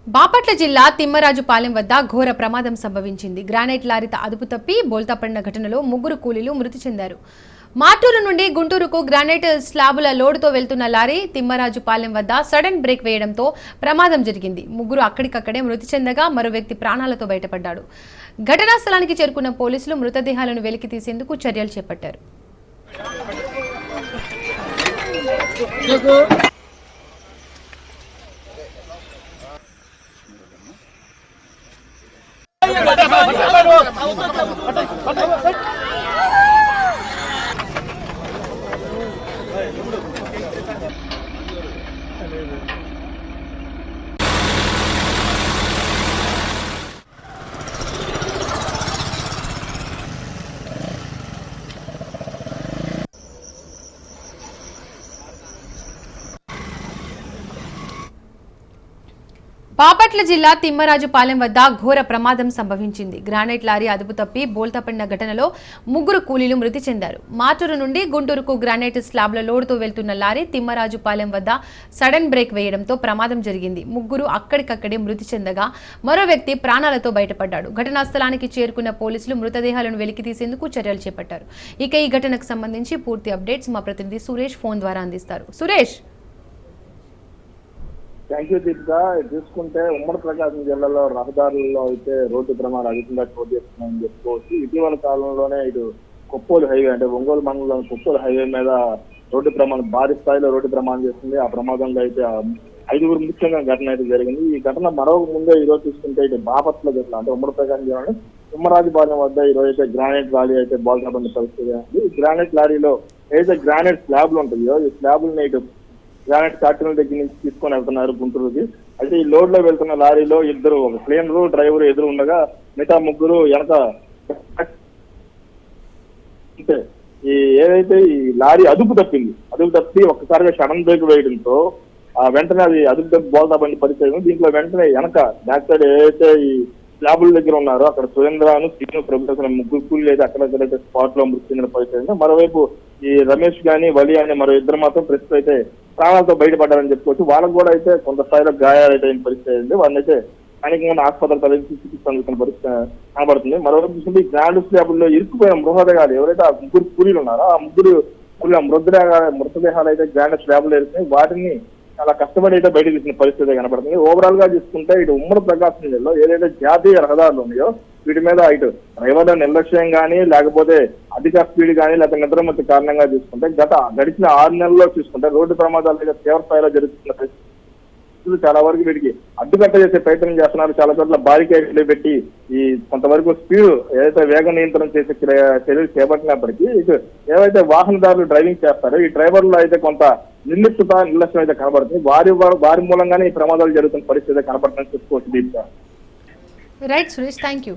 బాపట్ల జిల్లా తిమ్మరాజుపాలెం వద్ద ఘోర ప్రమాదం సంభవించింది. గ్రానైట్ లారీ అదుపు తప్పి బోల్తాపడిన ఘటనలో 3 కూలీలు మృతి చెందారు. మాటూరు నుండి గుంటూరుకు గ్రానైట్ స్లాబుల లోడుతో వెళ్తున్న లారీ తిమ్మరాజుపాలెం వద్ద సడన్ బ్రేక్ వేయడంతో ప్రమాదం జరిగింది. 3 అక్కడికక్కడే మృతి చెందగా మరో వ్యక్తి ప్రాణాలతో బయటపడ్డాడు. ఘటనా స్థలానికి చేరుకున్న పోలీసులు మృతదేహాలను వెలికి తీసేందుకు చర్యలు చేపట్టారు. బాపట్ల జిల్లా తిమ్మరాజుపాలెం వద్ద ఘోర ప్రమాదం సంభవించింది. గ్రానైట్ లారీ అదుపు తప్పి బోల్తాపడిన ఘటనలో 3 కూలీలు మృతి చెందారు. మాటూరు నుండి గుంటూరుకు గ్రానైట్ స్లాబ్ల లోడుతో వెళ్తున్న లారీ తిమ్మరాజుపాలెం వద్ద సడన్ బ్రేక్ వేయడంతో ప్రమాదం జరిగింది. 3 అక్కడికక్కడే మృతి చెందగా మరో వ్యక్తి ప్రాణాలతో బయటపడ్డాడు. ఘటనా స్థలానికి చేరుకున్న పోలీసులు మృతదేహాలను వెలికి తీసేందుకు చర్యలు చేపట్టారు. ఇక ఈ ఘటనకు సంబంధించి పూర్తి అప్డేట్స్ మా ప్రతినిధి సురేష్ ఫోన్ ద్వారా అందిస్తారు. Suresh, thank you Deepika. చూసుకుంటే ఉమ్మడి ప్రకాశం జిల్లాలో రహదారుల్లో అయితే రోడ్డు ప్రమాదాలు అధికంగా చోటు చేస్తున్నాయని చెప్పుకోవచ్చు. ఇటీవల కాలంలోనే ఇటు కొప్పోలు హైవే అంటే ఒంగోలు మండలంలోని కొప్పోలు హైవే మీద రోడ్డు ప్రమాదం భారీ స్థాయిలో రోడ్డు ప్రమాదం చేస్తుంది. ఆ ప్రమాదంలో అయితే 5 ముఖ్యంగా ఘటన అయితే జరిగింది. ఈ ఘటన మరో ముందే ఈ రోజు చూసుకుంటే ఇటు బాపట్ల జిల్లా అంటే ఉమ్మడి ప్రకాశం జిల్లాలో తిమ్మరాజుపాలెం వద్ద ఈ రోజు అయితే గ్రానైట్ లారీ అయితే బోల్తాపడిన పరిస్థితి ఉంది. ఈ గ్రానైట్ లారీలో ఏదైతే గ్రానైట్ స్లాబ్లు ఉంటాయో ఈ స్లాబులను ఇటు గ్రానైట్ ఫ్యాక్టరీ దగ్గర నుంచి తీసుకొని వెళ్తున్నారు గుంటూరుకి. అయితే ఈ లోడ్ లో వెళ్తున్న లారీలో ఇద్దరు, ఒక క్లీనరు డ్రైవర్ ఎదురు ఉండగా మిగతా 3 వెనక. అంటే ఏదైతే ఈ లారీ అదుపు తప్పి ఒక్కసారిగా సడన్ బ్రేక్ వేయడంతో వెంటనే అది అదుపు తప్పి బోల్తా బండి పరిస్థితి. దీంట్లో వెంటనే వెనక బ్యాక్ సైడ్ ఏదైతే ఈ స్లాబుల దగ్గర ఉన్నారో అక్కడ సురేంద్రను, శ్రీను, ప్రభుత్వం 3 కూలీలు అయితే అక్కడైతే స్పాట్ లో మృతి చెందిన పరిస్థితి. మరోవైపు ఈ రమేష్ గాని వలి అనే మరో 2 మాత్రం ప్రస్తుతం అయితే ప్రాణాలతో బయటపడ్డారని చెప్పుకోవచ్చు. వాళ్ళకు కూడా అయితే కొంత స్థాయిలో గాయాలు అయితే అయిన పరిస్థితి అయింది. వాళ్ళని అయితే స్థానికంగా ఆసుపత్రి తరలించి చికిత్స అందుతున్న పరిస్థితి కనబడుతుంది. మరోవైపు చూస్తుంటే ఈ గ్రాండ్ స్లాబుల్లో ఇరుక్కుపోయిన మృతదేహాలు ఎవరైతే ఆ 3 కూలీలు ఉన్నారో ఆ 3 కూలీల మృతదేహాలు అయితే గ్రాండ్ స్లాబులు వేరుతున్నాయి. వాటిని చాలా కష్టపడి అయితే బయటకు తీసిన పరిస్థితి కనబడుతుంది. ఓవరాల్ గా చూసుకుంటే ఇటు ఉమ్మడి ప్రకాశం జిల్లాలో ఏదైతే జాతీయ రహదారులు ఉన్నాయో వీటి మీద ఇటు డ్రైవర్ల నిర్లక్ష్యం కానీ లేకపోతే అధిక స్పీడ్ కానీ లేకపోతే నిద్రమత్తు కారణంగా చూసుకుంటే గడిచిన 6 నెలల్లో చూసుకుంటే రోడ్డు ప్రమాదాలు తీవ్ర స్థాయిలో జరుగుతున్న పరిస్థితి. చాలా వరకు వీటికి అడ్డుకట్ట చేసే ప్రయత్నం చేస్తున్నారు. చాలా చోట్ల బారికేడ్లు పెట్టి ఈ కొంతవరకు స్పీడ్ ఏదైతే వేగ నియంత్రణ చేసే చర్యలు చేపట్టినప్పటికీ ఇటు ఏవైతే వాహనదారులు డ్రైవింగ్ చేస్తారో ఈ డ్రైవర్లు అయితే కొంత నిర్లక్ష్యం అయితే కనబడుతుంది. వారి మూలంగానే ఈ ప్రమాదాలు జరుగుతున్న పరిస్థితి కనబడుతుందని చెప్పుకోవచ్చు. Deepika. Right Suresh, thank you.